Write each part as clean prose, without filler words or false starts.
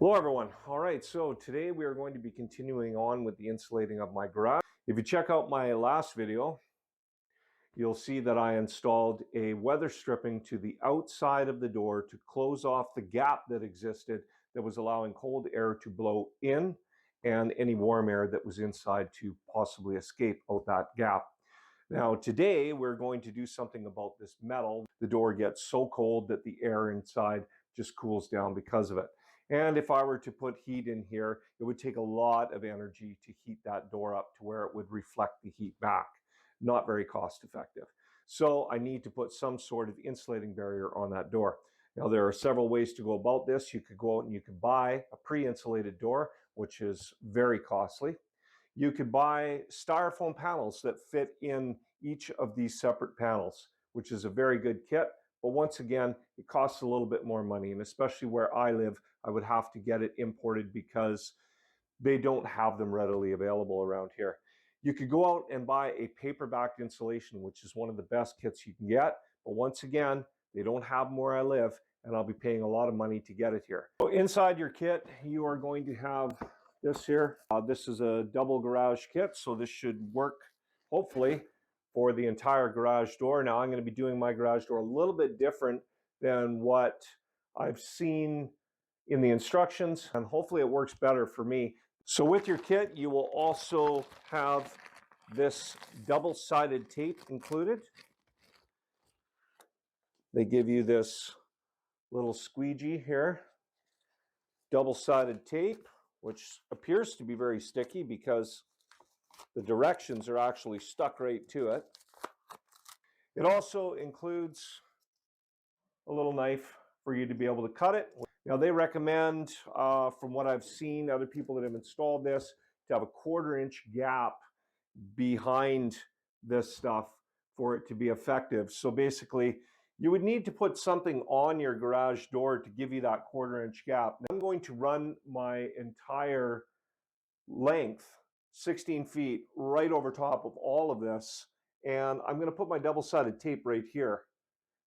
Hello everyone. All right, so today we are going to be continuing on with the insulating of my garage. If you check out my last video, you'll see that I installed a weather stripping to the outside of the door to close off the gap that existed that was allowing cold air to blow in and any warm air that was inside to possibly escape out that gap. Now today we're going to do something about this metal. The door gets so cold that the air inside just cools down because of it. And if I were to put heat in here, it would take a lot of energy to heat that door up to where it would reflect the heat back. Not very cost effective. So I need to put some sort of insulating barrier on that door. Now there are several ways to go about this. You could go out and you could buy a pre-insulated door, which is very costly. You could buy styrofoam panels that fit in each of these separate panels, which is a very good kit. But once again, it costs a little bit more money. And especially where I live, I would have to get it imported because they don't have them readily available around here. You could go out and buy a paper-backed insulation, which is one of the best kits you can get. But once again, they don't have them where I live, and I'll be paying a lot of money to get it here. So inside your kit, you are going to have this here. This is a double garage kit, so this should work, hopefully, for the entire garage door. Now I'm going to be doing my garage door a little bit different than what I've seen in the instructions, and hopefully it works better for me. So with your kit, you will also have this double-sided tape included. They give you this little squeegee here, double-sided tape, which appears to be very sticky because the directions are actually stuck right to it. It also includes a little knife for you to be able to cut it. Now they recommend, from what I've seen, other people that have installed this, to have a 1/4 inch gap behind this stuff for it to be effective. So basically, you would need to put something on your garage door to give you that 1/4 inch gap. Now, I'm going to run my entire length, 16 feet, right over top of all of this, and I'm going to put my double-sided tape right here.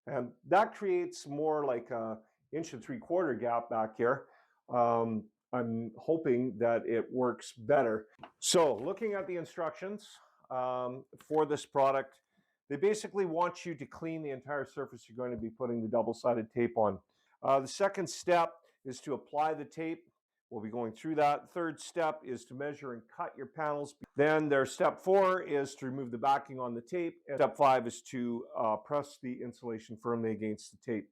And that creates more like a 1 3/4 gap back here. I'm hoping that it works better. So looking at the instructions for this product, they basically want you to clean the entire surface you're going to be putting the double-sided tape on. The second step is to apply the tape. We'll be going through that. Third step is to measure and cut your panels. Then their step 4 is to remove the backing on the tape. And step 5 is to press the insulation firmly against the tape.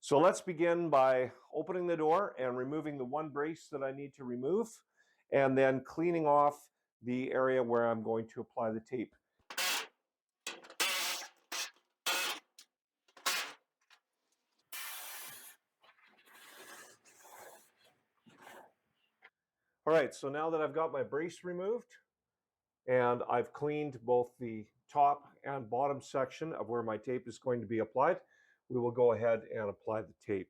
So let's begin by opening the door and removing the one brace that I need to remove, and then cleaning off the area where I'm going to apply the tape. All right, so now that I've got my brace removed and I've cleaned both the top and bottom section of where my tape is going to be applied, we will go ahead and apply the tape.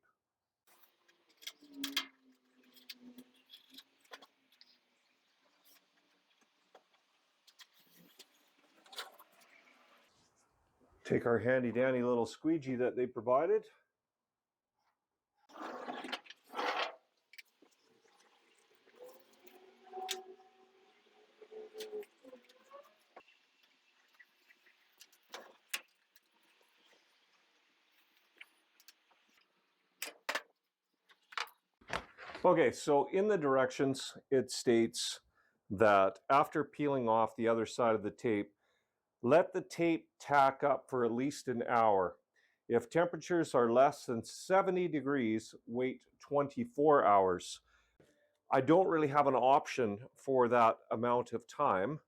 Take our handy dandy little squeegee that they provided. Okay, so in the directions, it states that after peeling off the other side of the tape, let the tape tack up for at least an hour. If temperatures are less than 70 degrees, wait 24 hours. I don't really have an option for that amount of time,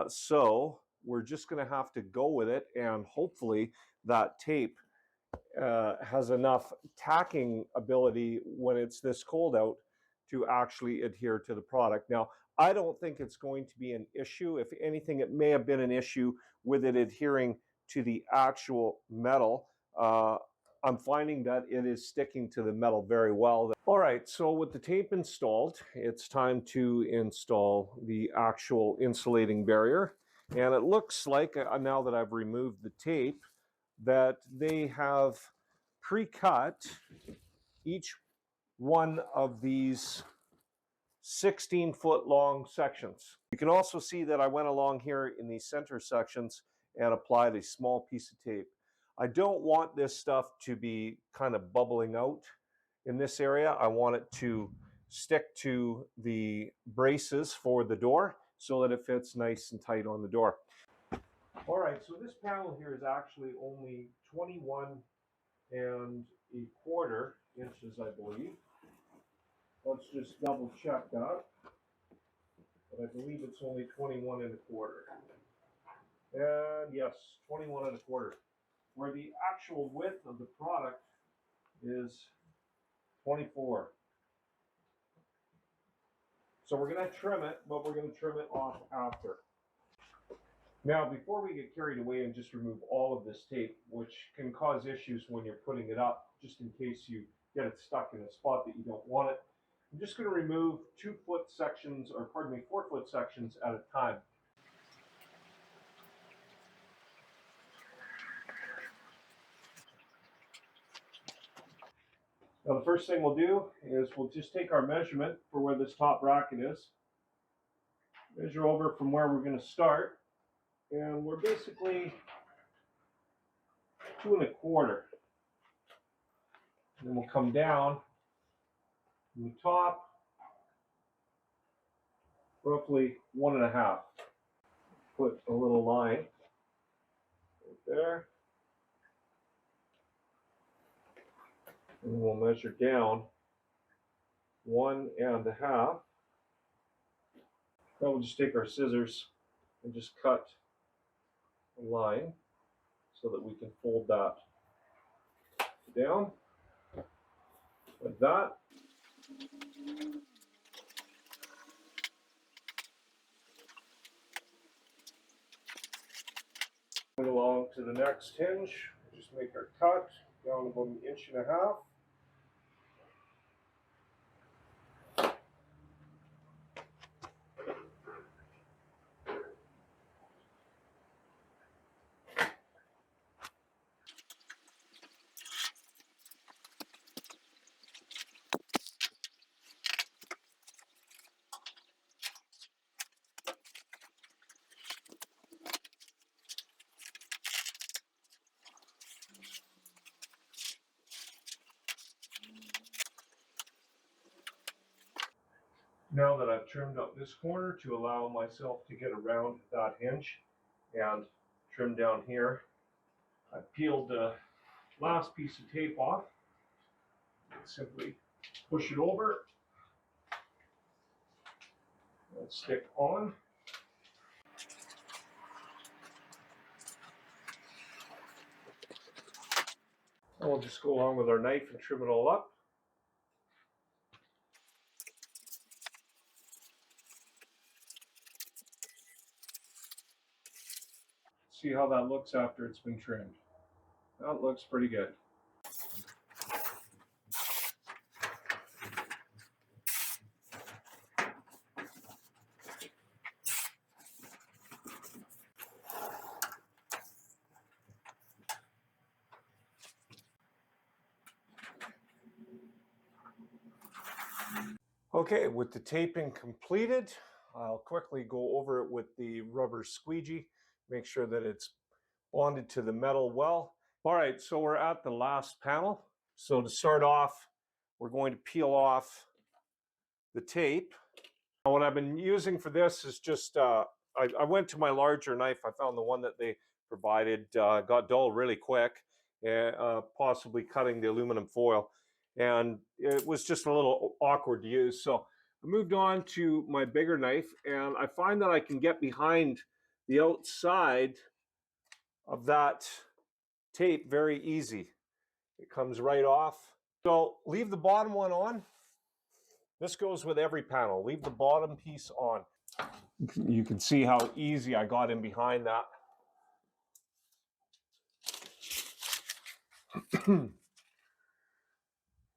so we're just going to have to go with it, and hopefully that tape has enough tacking ability when it's this cold out to actually adhere to the product. Now, I don't think it's going to be an issue. If anything, it may have been an issue with it adhering to the actual metal. I'm finding that it is sticking to the metal very well. All right, so with the tape installed, it's time to install the actual insulating barrier. And it looks like, now that I've removed the tape, that they have pre-cut each one of these 16-foot long sections. You can also see that I went along here in these center sections and applied a small piece of tape. I don't want this stuff to be kind of bubbling out in this area. I want it to stick to the braces for the door so that it fits nice and tight on the door. All right, so this panel here is actually only 21 1/4 inches, I believe. Let's just double check that. But I believe it's only 21 1/4. And yes, 21 1/4. Where the actual width of the product is 24. So we're going to trim it, but we're going to trim it off after. Now, before we get carried away and just remove all of this tape, which can cause issues when you're putting it up, just in case you get it stuck in a spot that you don't want it, I'm just going to remove 4-foot sections at a time. Now the first thing we'll do is we'll just take our measurement for where this top bracket is, measure over from where we're going to start, and we're basically 2 1/4. And then we'll come down from the top, roughly 1 1/2. Put a little line right there. And we'll measure down 1 1/2. Now we'll just take our scissors and just cut a line so that we can fold that down like that. Going along to the next hinge, just make our cut down about 1 1/2 inches. Now that I've trimmed up this corner to allow myself to get around that hinge and trim down here, I peeled the last piece of tape off. Simply push it over and stick on. And we'll just go along with our knife and trim it all up. See how that looks after it's been trimmed. That looks pretty good. Okay, with the taping completed, I'll quickly go over it with the rubber squeegee, make sure that it's bonded to the metal well. All right, so we're at the last panel. So to start off, we're going to peel off the tape. Now, what I've been using for this is just, I went to my larger knife. I found the one that they provided got dull really quick, possibly cutting the aluminum foil. And it was just a little awkward to use. So I moved on to my bigger knife, and I find that I can get behind the outside of that tape very easy. It comes right off. So leave the bottom one on. This goes with every panel. Leave the bottom piece on. You can see how easy I got in behind that.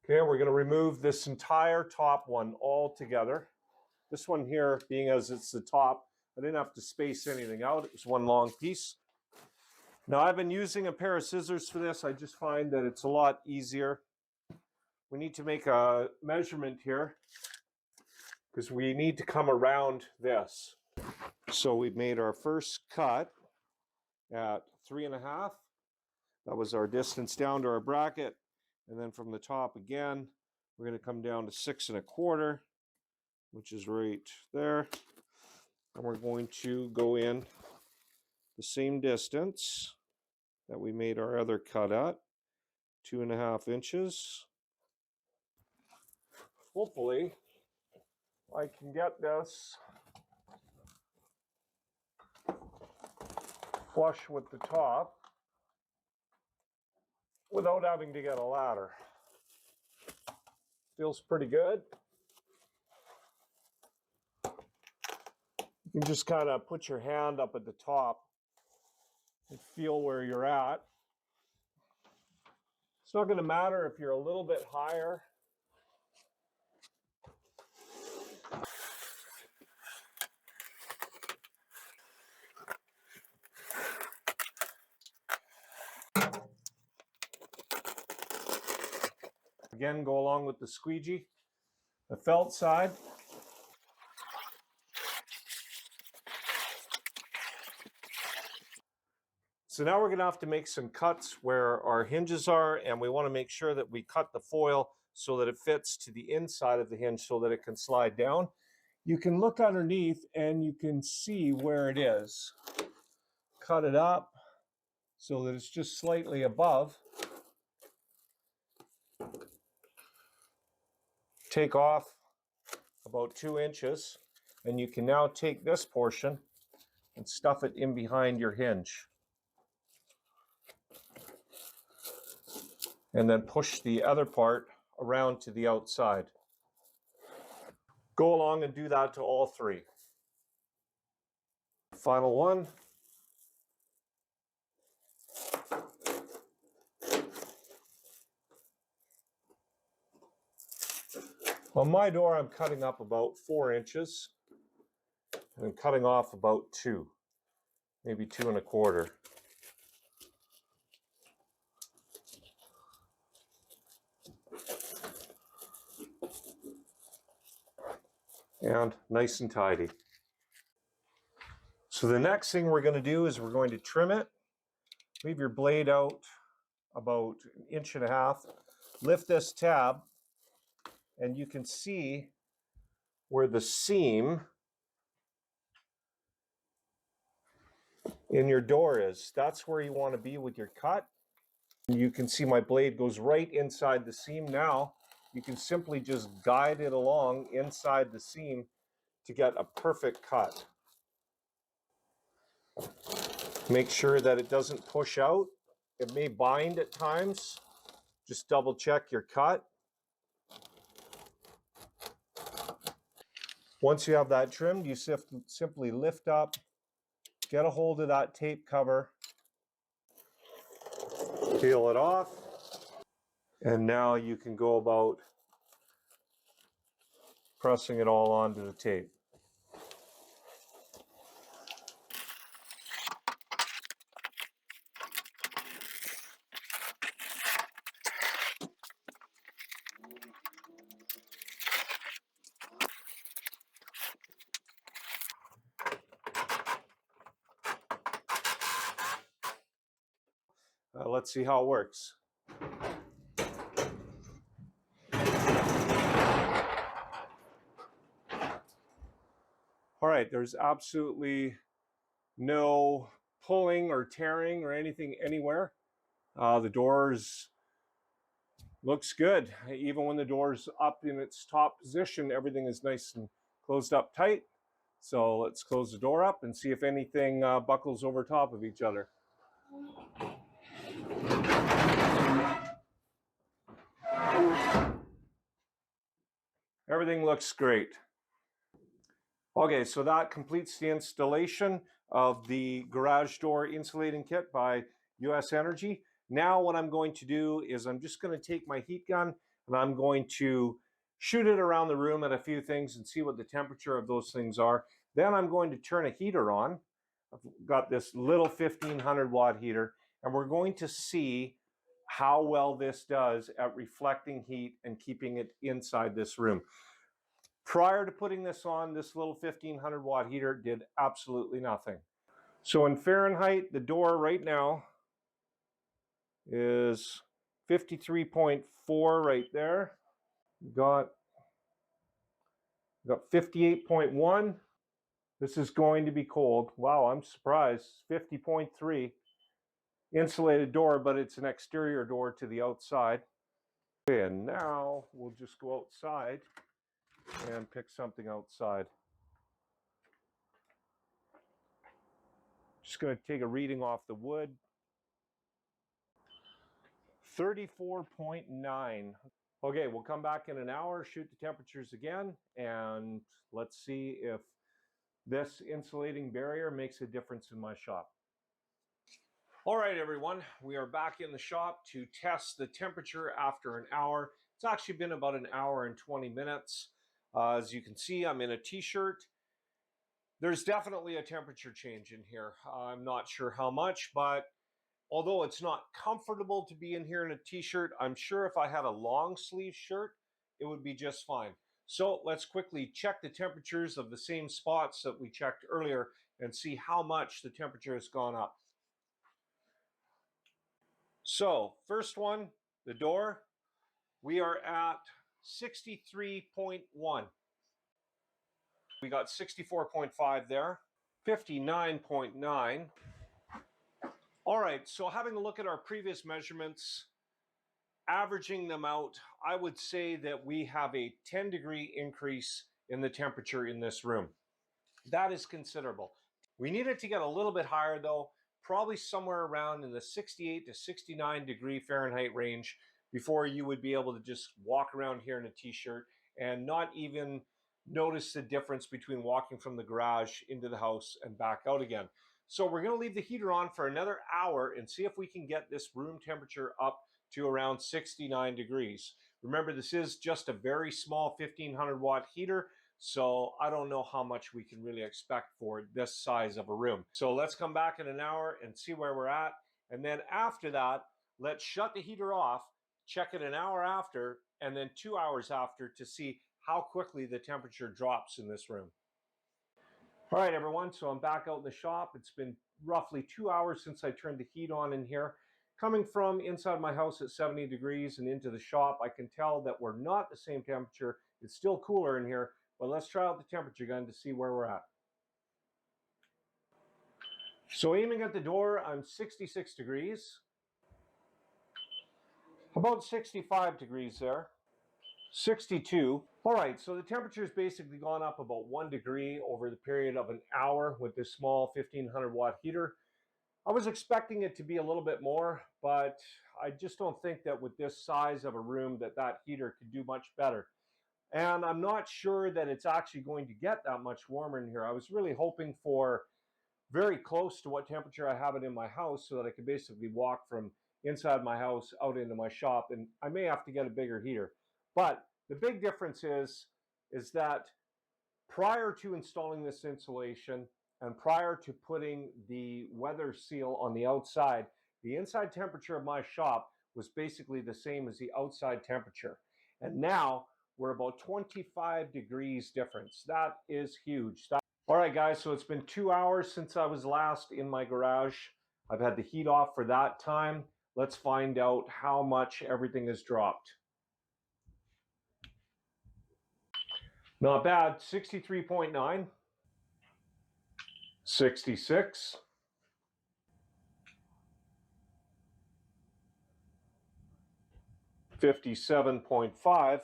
Okay, we're going to remove this entire top one all together. This one here, being as it's the top, I didn't have to space anything out. It was one long piece. Now, I've been using a pair of scissors for this. I just find that it's a lot easier we need to make a measurement here because we need to come around this. So we made our first cut at 3.5. That was our distance down to our bracket. And then from the top again, we're going to come down to 6.25, which is right there. And we're going to go in the same distance that we made our other cut at, 2.5 inches. Hopefully, I can get this flush with the top without having to get a ladder. Feels pretty good. You can just kind of put your hand up at the top and feel where you're at. It's not going to matter if you're a little bit higher. Again, go along with the squeegee. The felt side. So now we're going to have to make some cuts where our hinges are, and we want to make sure that we cut the foil so that it fits to the inside of the hinge so that it can slide down. You can look underneath and you can see where it is. Cut it up so that it's just slightly above. Take off about 2 inches, and you can now take this portion and stuff it in behind your hinge. And then push the other part around to the outside. Go along and do that to all three. Final one. On my door, I'm cutting up about 4 inches. And I'm cutting off about 2, maybe 2.25. And nice and tidy. So the next thing we're going to do is we're going to trim it. Leave your blade out about 1.5 inches. Lift this tab, and you can see where the seam in your door is. That's where you want to be with your cut. You can see my blade goes right inside the seam. Now you can simply just guide it along inside the seam to get a perfect cut. Make sure that it doesn't push out. It may bind at times. Just double check your cut. Once you have that trimmed, you simply lift up, get a hold of that tape cover, peel it off, and now you can go about pressing it all onto the tape. Let's see how it works. All right, there's absolutely no pulling or tearing or anything anywhere. The doors looks good. Even when the door's up in its top position, everything is nice and closed up tight. So let's close the door up and see if anything buckles over top of each other. Everything looks great. Okay, so that completes the installation of the garage door insulating kit by US Energy. Now what I'm going to do is I'm just going to take my heat gun and I'm going to shoot it around the room at a few things and see what the temperature of those things are. Then I'm going to turn a heater on. I've got this little 1500 watt heater, and we're going to see how well this does at reflecting heat and keeping it inside this room. Prior to putting this on, this little 1500 watt heater did absolutely nothing. So in Fahrenheit, the door right now is 53.4 right there. Got 58.1. This is going to be cold. Wow, I'm surprised. 50.3. Insulated door, but it's an exterior door to the outside. And now we'll just go outside and pick something outside. Just going to take a reading off the wood. 34.9. Okay, we'll come back in an hour, shoot the temperatures again, and let's see if this insulating barrier makes a difference in my shop. All right, everyone, we are back in the shop to test the temperature after an hour. It's actually been about an hour and 20 minutes. As you can see, I'm in a t-shirt. There's definitely a temperature change in here. I'm not sure how much, but although it's not comfortable to be in here in a t-shirt, I'm sure if I had a long sleeve shirt, it would be just fine. So let's quickly check the temperatures of the same spots that we checked earlier and see how much the temperature has gone up. So first one, the door, we are at 63.1. We got 64.5 there, 59.9. All right, so having a look at our previous measurements, averaging them out, I would say that we have a 10-degree increase in the temperature in this room. That is considerable. We need it to get a little bit higher though, probably somewhere around in the 68 to 69 degree Fahrenheit range before you would be able to just walk around here in a t-shirt and not even notice the difference between walking from the garage into the house and back out again. So we're going to leave the heater on for another hour and see if we can get this room temperature up to around 69 degrees. Remember, this is just a very small 1500 watt heater, so I don't know how much we can really expect for this size of a room. So let's come back in an hour and see where we're at. And then after that, let's shut the heater off, check it an hour after, and then 2 hours after to see how quickly the temperature drops in this room. All right, everyone, so I'm back out in the shop. It's been roughly 2 hours since I turned the heat on in here. Coming from inside my house at 70 degrees and into the shop, I can tell that we're not the same temperature. It's still cooler in here, but let's try out the temperature gun to see where we're at. So aiming at the door, I'm 66 degrees. About 65 degrees there. 62. All right, so the temperature's basically gone up about 1 degree over the period of an hour with this small 1500 watt heater. I was expecting it to be a little bit more, but I just don't think that with this size of a room that heater could do much better. And I'm not sure that it's actually going to get that much warmer in here. I was really hoping for very close to what temperature I have it in my house so that I could basically walk from inside my house out into my shop, and I may have to get a bigger heater. But the big difference is that prior to installing this insulation and prior to putting the weather seal on the outside, the inside temperature of my shop was basically the same as the outside temperature. And now we're about 25 degrees difference. That is huge. All right, guys, so it's been 2 hours since I was last in my garage. I've had the heat off for that time. Let's find out how much everything has dropped. Not bad, 63.9, 66, 57.5.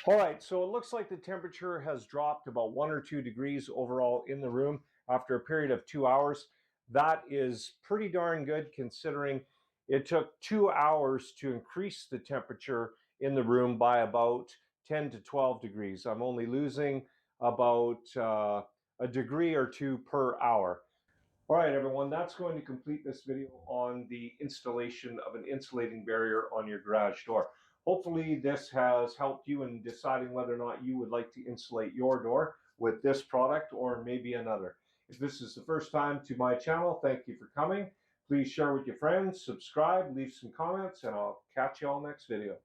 All right, so it looks like the temperature has dropped about 1 or 2 degrees overall in the room after a period of 2 hours. That is pretty darn good considering it took 2 hours to increase the temperature in the room by about 10 to 12 degrees. I'm only losing about a degree or two per hour. All right, everyone, that's going to complete this video on the installation of an insulating barrier on your garage door. Hopefully this has helped you in deciding whether or not you would like to insulate your door with this product or maybe another. If this is the first time to my channel, thank you for coming. Please share with your friends, subscribe, leave some comments, and I'll catch you all next video.